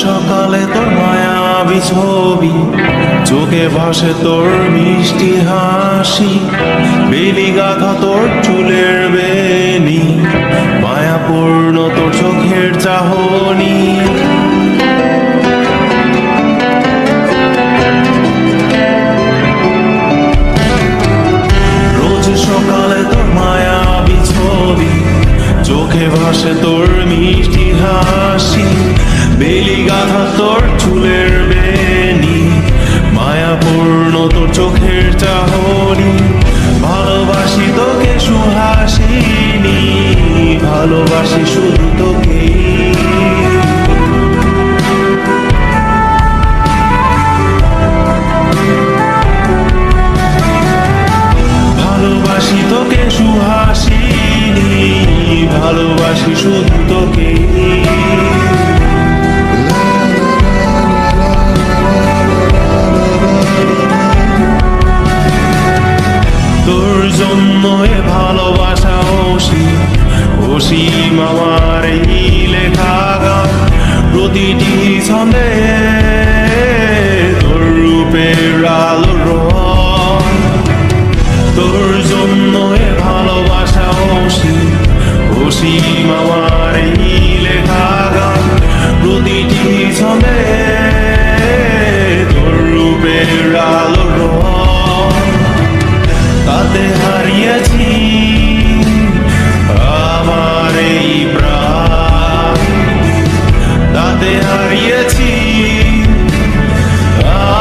সকালে তোর মায়াবী ছবি, চোখে ভাসে তোর মিষ্টি হাসি, বেলি গাথা তোর চুলের বেনি, মায়াপূর্ণ তোর চোখের চাহনি। রোজ সকালে তোর মায়াবী ছবি, চোখে ভাসে তোর মিষ্টি হাসি, বেলি গাথা তোর চুলের বেনি, মায়াপূর্ণ তোর চোখের চাহনি। ভালোবাসি তোকে সুহাসিনী, ভালোবাসি শুধু তোকে। ভালোবাসি তোকে সুহাসিনী, ভালোবাসি শুধু তোকে। তোর জন্য এ ভালোবাসা অসীম আমার এই লেখা গান, প্রতিটি ছন্দে তোর রূপের আলো রং। তোর জন্য এ ভালোবাসা অসীম আমার এই লেখা গান, প্রতিটি ছন্দে তোর রূপের আলো রং। তাতে হারিয়েছি আমার এই প্রাণ, তাতে হারিয়েছি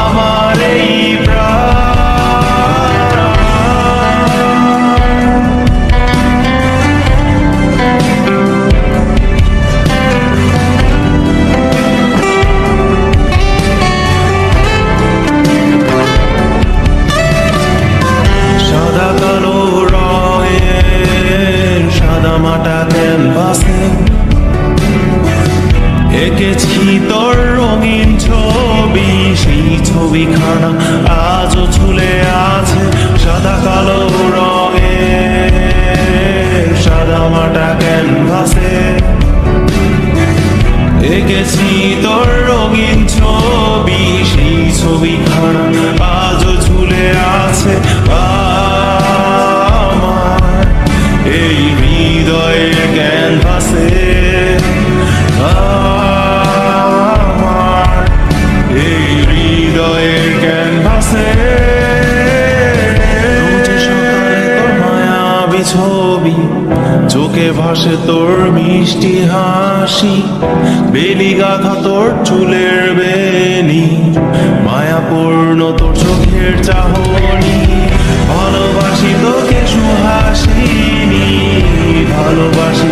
আমার এই প্রাণ। সাদা কালো রঙের সাদা মাটা ক্যানভাসে এঁকেছি তোর রঙিন ছবি, সেই ছবিখানা আজও ঝুলে আছে। সাদা কালো রঙের সাদা মাটা ক্যানভাসে এঁকেছি তোর রঙিন ছবি, সেই ছবিখানা আজও ঝুলে আছে আমার এই হৃদয়ের ক্যানভাসে। আমার এই হৃদয়ের ক্যানভাসে। রোজ সকালে তোর মায়াবী ছবি, চোখে ভাসে তোর মিষ্টি হাসি, বেলি গাথা তোর চুলের বেনি, মায়াপূর্ণ তোর চোখের চাহনি। ভালোবাসি তোকে সুহাসিনী, ভালোবাসি